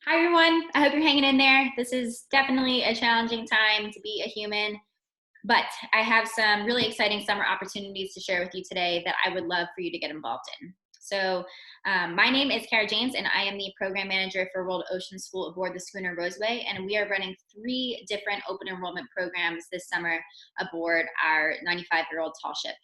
Hi everyone, I hope you're hanging in there. This is definitely a challenging time to be a human, but I have some really exciting summer opportunities to share with you today that I would love for you to get involved in. My name is Kara James, and I am the program manager for World Ocean School aboard the schooner Roseway, and we are running 3 different open enrollment programs this summer aboard our 95-year-old tall ship.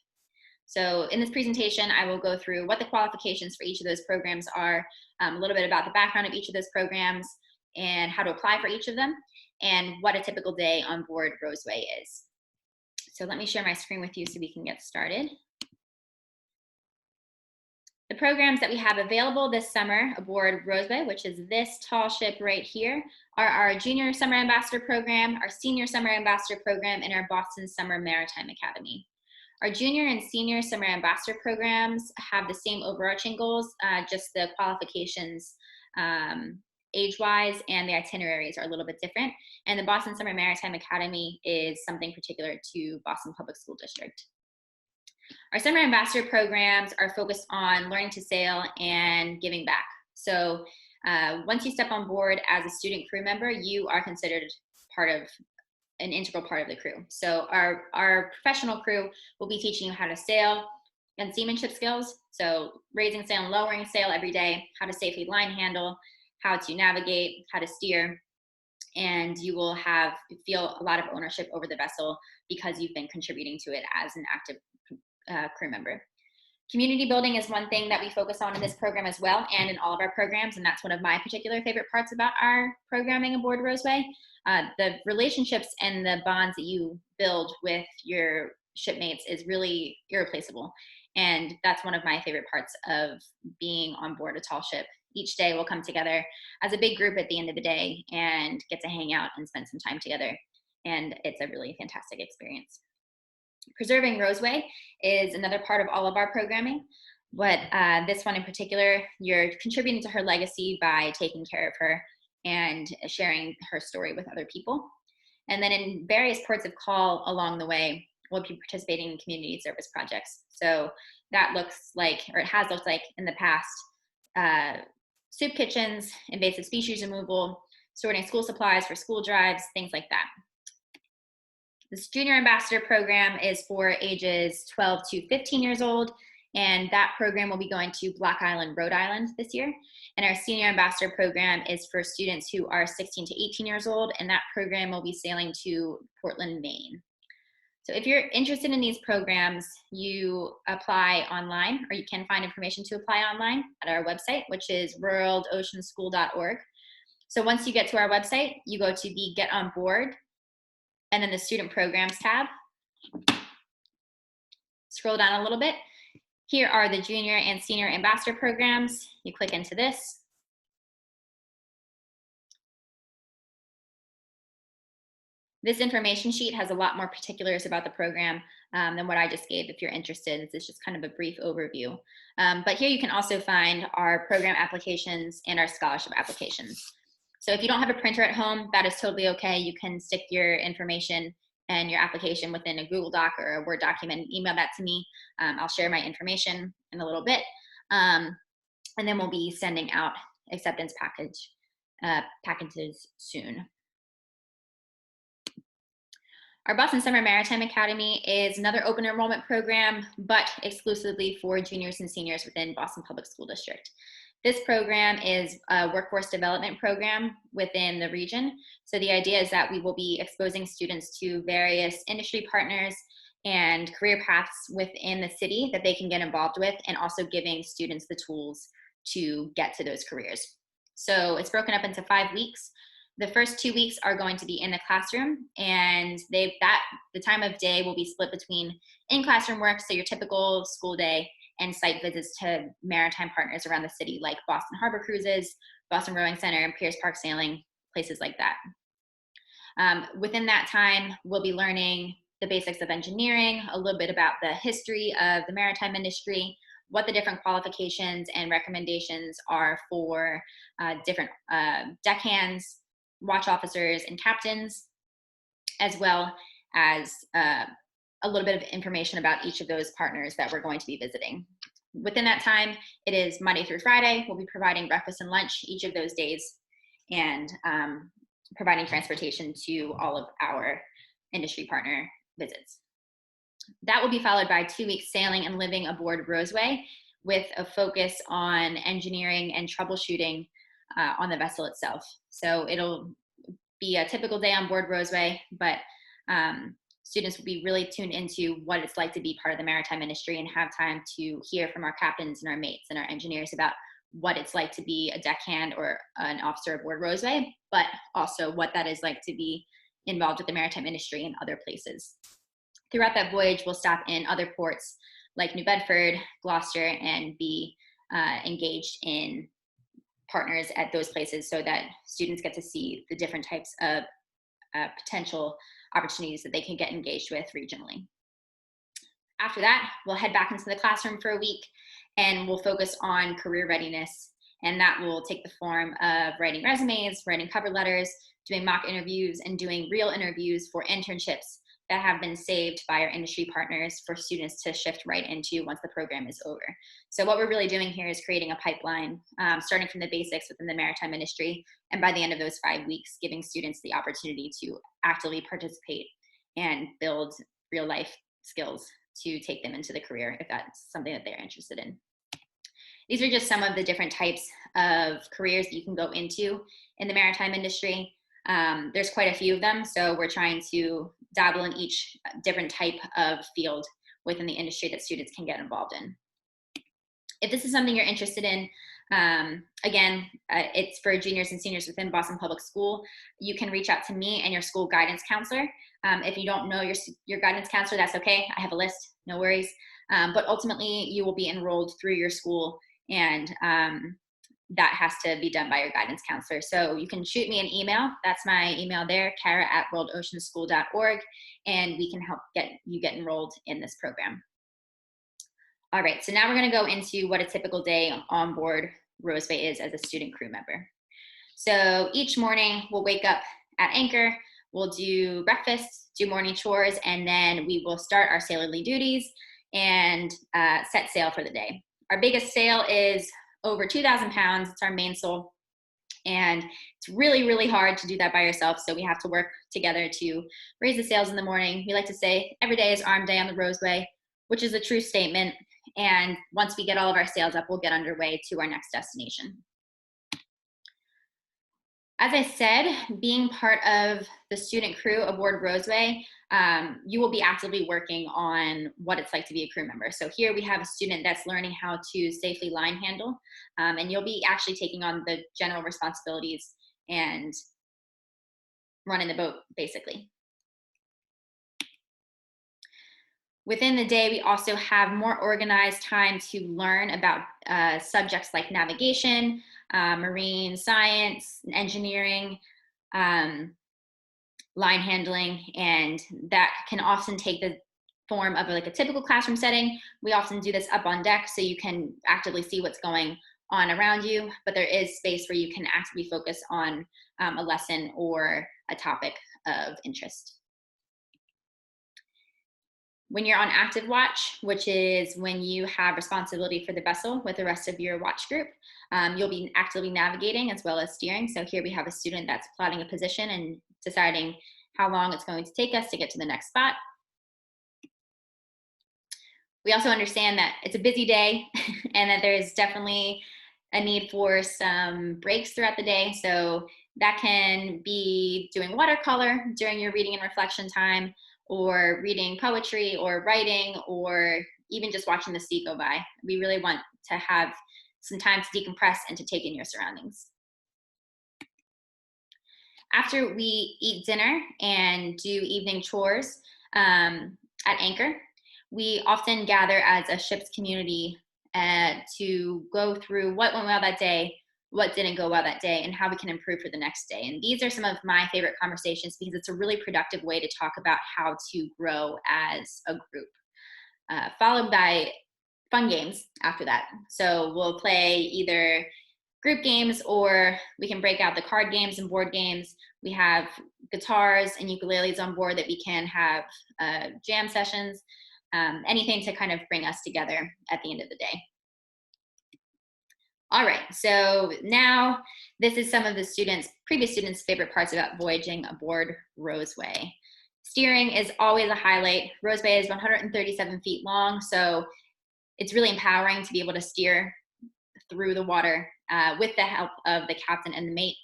So in this presentation, I will go through what the qualifications for each of those programs are, a little bit about the background of each of those programs, and how to apply for each of them, and what a typical day on board Roseway is. So let me share my screen with you so we can get started. The programs that we have available this summer aboard Roseway, which is this tall ship right here, are our Junior Summer Ambassador Program, our Senior Summer Ambassador Program, and our Boston Summer Maritime Academy. Our junior and senior summer ambassador programs have the same overarching goals, just the qualifications age-wise and the itineraries are a little bit different. And the Boston Summer Maritime Academy is something particular to Boston Public School District. Our summer ambassador programs are focused on learning to sail and giving back. So once you step on board as a student crew member, you are considered an integral part of the crew. So our professional crew will be teaching you how to sail and seamanship skills. So raising sail and lowering sail every day, how to safely line handle, how to navigate, how to steer, and you will feel a lot of ownership over the vessel because you've been contributing to it as an active crew member. Community building is one thing that we focus on in this program as well, and in all of our programs, and that's one of my particular favorite parts about our programming aboard Roseway. The relationships and the bonds that you build with your shipmates is really irreplaceable, and that's one of my favorite parts of being on board a tall ship. Each day we'll come together as a big group at the end of the day and get to hang out and spend some time together, and it's a really fantastic experience. Preserving Roseway is another part of all of our programming, but this one in particular, you're contributing to her legacy by taking care of her and sharing her story with other people. And then in various ports of call along the way, we'll be participating in community service projects. So that looks like, or it has looked like in the past, soup kitchens, invasive species removal, sorting school supplies for school drives, things like that. This Junior Ambassador Program is for ages 12 to 15 years old, and that program will be going to Block Island, Rhode Island this year. And our Senior Ambassador Program is for students who are 16 to 18 years old, and that program will be sailing to Portland, Maine. So if you're interested in these programs, you apply online, or you can find information to apply online at our website, which is worldoceanschool.org. So once you get to our website, you go to the Get On Board and then the Student Programs tab. Scroll down a little bit. Here are the Junior and Senior Ambassador Programs. You click into this. This information sheet has a lot more particulars about the program than what I just gave if you're interested. This is just kind of a brief overview. But here you can also find our program applications and our scholarship applications. So if you don't have a printer at home, that is totally okay. You can stick your information and your application within a Google Doc or a Word document and email that to me. I'll share my information in a little bit. And then we'll be sending out acceptance packages soon. Our Boston Summer Maritime Academy is another open enrollment program, but exclusively for juniors and seniors within Boston Public School District. This program is a workforce development program within the region. So the idea is that we will be exposing students to various industry partners and career paths within the city that they can get involved with, and also giving students the tools to get to those careers. So it's broken up into 5 weeks. The first 2 weeks are going to be in the classroom, and the time of day will be split between in-classroom work, so your typical school day, and site visits to maritime partners around the city like Boston Harbor Cruises, Boston Rowing Center, and Pierce Park Sailing, places like that. Within that time, we'll be learning the basics of engineering, a little bit about the history of the maritime industry, what the different qualifications and recommendations are for different deckhands, watch officers, and captains, as well as a little bit of information about each of those partners that we're going to be visiting. Within that time, it is Monday through Friday. We'll be providing breakfast and lunch each of those days. and providing transportation to all of our industry partner visits. That will be followed by 2 weeks sailing and living aboard Roseway with a focus on engineering and troubleshooting on the vessel itself. So it'll be a typical day on board Roseway, but students will be really tuned into what it's like to be part of the maritime industry and have time to hear from our captains and our mates and our engineers about what it's like to be a deckhand or an officer aboard Roseway, but also what that is like to be involved with the maritime industry in other places. Throughout that voyage, we'll stop in other ports like New Bedford, Gloucester, and be engaged in partners at those places so that students get to see the different types of potential opportunities that they can get engaged with regionally. After that, we'll head back into the classroom for a week and we'll focus on career readiness. And that will take the form of writing resumes, writing cover letters, doing mock interviews, and doing real interviews for internships that have been saved by our industry partners for students to shift right into once the program is over. So what we're really doing here is creating a pipeline, starting from the basics within the maritime industry, and by the end of those 5 weeks, giving students the opportunity to actively participate and build real life skills to take them into the career if that's something that they're interested in. These are just some of the different types of careers that you can go into in the maritime industry. There's quite a few of them, so we're trying to dabble in each different type of field within the industry that students can get involved in. If this is something you're interested in, again, it's for juniors and seniors within Boston Public School. You can reach out to me and your school guidance counselor. If you don't know your guidance counselor, that's okay. I have a list, no worries. But ultimately, you will be enrolled through your school, and that has to be done by your guidance counselor. So you can shoot me an email. That's my email there, kara@worldoceanschool.org, and we can help you get enrolled in this program. All right, so now we're going to go into what a typical day on board Roseway is as a student crew member. So each morning we'll wake up at anchor, we'll do breakfast, do morning chores, and then we will start our sailorly duties and set sail for the day. Our biggest sail is over 2,000 pounds. It's our mainsail. And it's really, really hard to do that by yourself. So we have to work together to raise the sails in the morning. We like to say every day is arm day on the Roseway, which is a true statement. And once we get all of our sails up, we'll get underway to our next destination. As I said, being part of the student crew aboard Roseway, you will be actively working on what it's like to be a crew member. So here we have a student that's learning how to safely line handle, and you'll be actually taking on the general responsibilities and running the boat, basically. Within the day, we also have more organized time to learn about subjects like navigation, marine science, engineering, line handling, and that can often take the form of like a typical classroom setting. We often do this up on deck so you can actively see what's going on around you, but there is space where you can actively focus on a lesson or a topic of interest. When you're on active watch, which is when you have responsibility for the vessel with the rest of your watch group, you'll be actively navigating as well as steering. So here we have a student that's plotting a position and deciding how long it's going to take us to get to the next spot. We also understand that it's a busy day and that there's definitely a need for some breaks throughout the day. So that can be doing watercolor during your reading and reflection time, or reading poetry or writing, or even just watching the sea go by. We really want to have some time to decompress and to take in your surroundings. After we eat dinner and do evening chores at anchor, we often gather as a ship's community to go through what went well that day, what didn't go well that day, and how we can improve for the next day. And these are some of my favorite conversations because it's a really productive way to talk about how to grow as a group, followed by fun games after that. So we'll play either group games, or we can break out the card games and board games. We have guitars and ukuleles on board that we can have jam sessions, anything to kind of bring us together at the end of the day. All right, so now this is some of the previous students' favorite parts about voyaging aboard Roseway. Steering is always a highlight. Roseway is 137 feet long, so it's really empowering to be able to steer through the water with the help of the captain and the mate.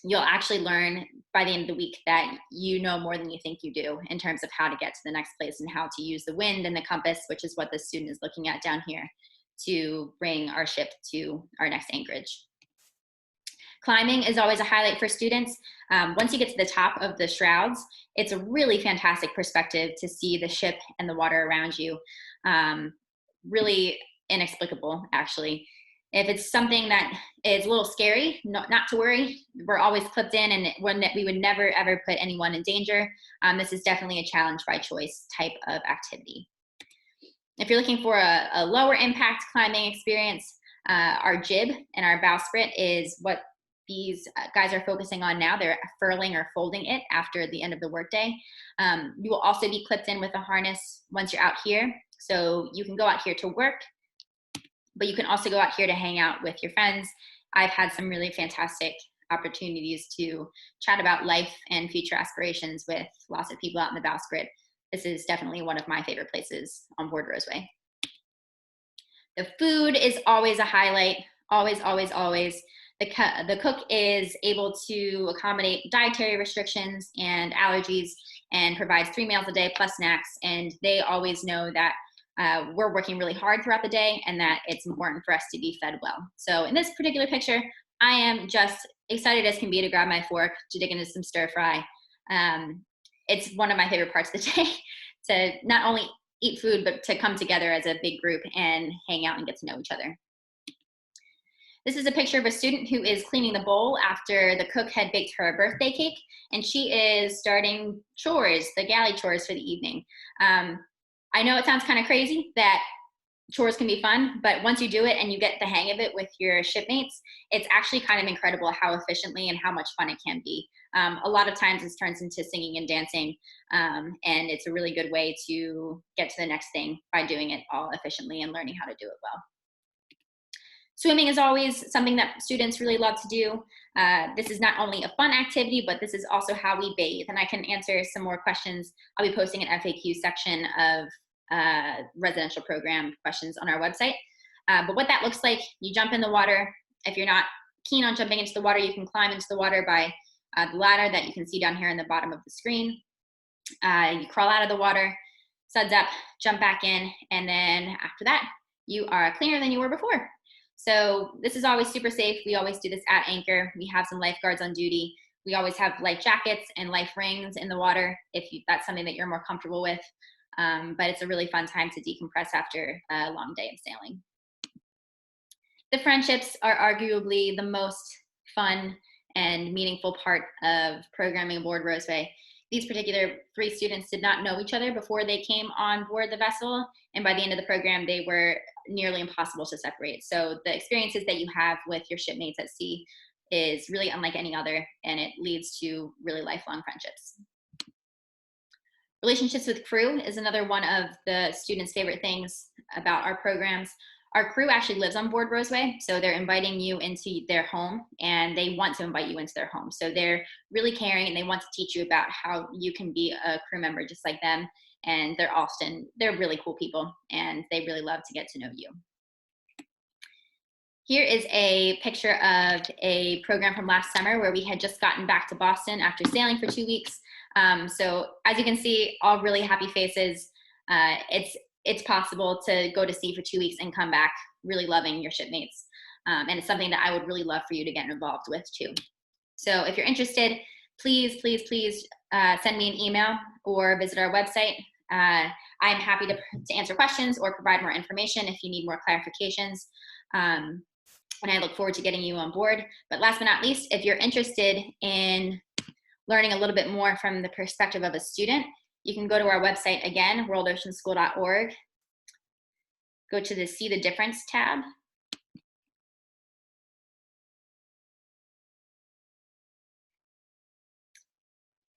You'll actually learn by the end of the week that you know more than you think you do in terms of how to get to the next place and how to use the wind and the compass, which is what the student is looking at down here, to bring our ship to our next anchorage. Climbing is always a highlight for students. Once you get to the top of the shrouds, it's a really fantastic perspective to see the ship and the water around you. Really inexplicable, actually. If it's something that is a little scary, not to worry. We're always clipped in, and we would never ever put anyone in danger. This is definitely a challenge by choice type of activity. If you're looking for a lower impact climbing experience, our jib and our bowsprit is what these guys are focusing on now. They're furling or folding it after the end of the workday. You will also be clipped in with a harness once you're out here. So you can go out here to work, but you can also go out here to hang out with your friends. I've had some really fantastic opportunities to chat about life and future aspirations with lots of people out in the bowsprit. This is definitely one of my favorite places on board Roseway. The food is always a highlight, always, always, always. The cook is able to accommodate dietary restrictions and allergies and provides 3 meals a day plus snacks. And they always know that we're working really hard throughout the day and that it's important for us to be fed well. So in this particular picture, I am just excited as can be to grab my fork to dig into some stir fry. It's one of my favorite parts of the day to not only eat food, but to come together as a big group and hang out and get to know each other. This is a picture of a student who is cleaning the bowl after the cook had baked her a birthday cake, and she is starting chores, the galley chores for the evening. I know it sounds kind of crazy that chores can be fun, but once you do it and you get the hang of it with your shipmates, it's actually kind of incredible how efficiently and how much fun it can be. A lot of times this turns into singing and dancing, and it's a really good way to get to the next thing by doing it all efficiently and learning how to do it well. Swimming is always something that students really love to do. This is not only a fun activity, but this is also how we bathe. And I can answer some more questions. I'll be posting an FAQ section of residential program questions on our website. But what that looks like, you jump in the water. If you're not keen on jumping into the water, you can climb into the water by the ladder that you can see down here in the bottom of the screen. You crawl out of the water, suds up, jump back in, and then after that, you are cleaner than you were before. So this is always super safe. We always do this at anchor. We have some lifeguards on duty. We always have life jackets and life rings in the water if that's something that you're more comfortable with. But it's a really fun time to decompress after a long day of sailing. The friendships are arguably the most fun and meaningful part of programming aboard Roseway. These particular 3 students did not know each other before they came on board the vessel, and by the end of the program, they were nearly impossible to separate. So the experiences that you have with your shipmates at sea is really unlike any other, and it leads to really lifelong friendships. Relationships with crew is another one of the students' favorite things about our programs. Our crew actually lives on board Roseway, so they're inviting you into their home, and they want to invite you into their home. So they're really caring, and they want to teach you about how you can be a crew member just like them. And they're really cool people, and they really love to get to know you. Here is a picture of a program from last summer where we had just gotten back to Boston after sailing for 2 weeks. So as you can see, all really happy faces. It's possible to go to sea for 2 weeks and come back really loving your shipmates. And it's something that I would really love for you to get involved with too. So if you're interested, please, please, please send me an email or visit our website. I'm happy to answer questions or provide more information if you need more clarifications. And I look forward to getting you on board. But last but not least, if you're interested in learning a little bit more from the perspective of a student, you can go to our website again, worldoceanschool.org. Go to the See the Difference tab.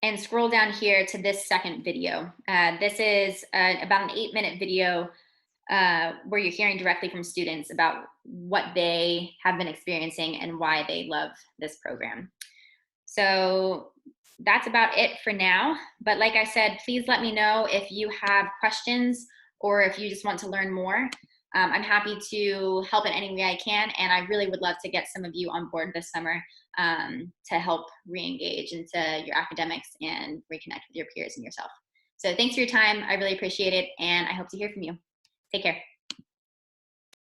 And scroll down here to this second video. This is about an 8-minute video where you're hearing directly from students about what they have been experiencing and why they love this program. So that's about it for now. But like I said, please let me know if you have questions or if you just want to learn more. I'm happy to help in any way I can, and I really would love to get some of you on board this summer to help re-engage into your academics and reconnect with your peers and yourself. So thanks for your time. I really appreciate it, and I hope to hear from you. Take care.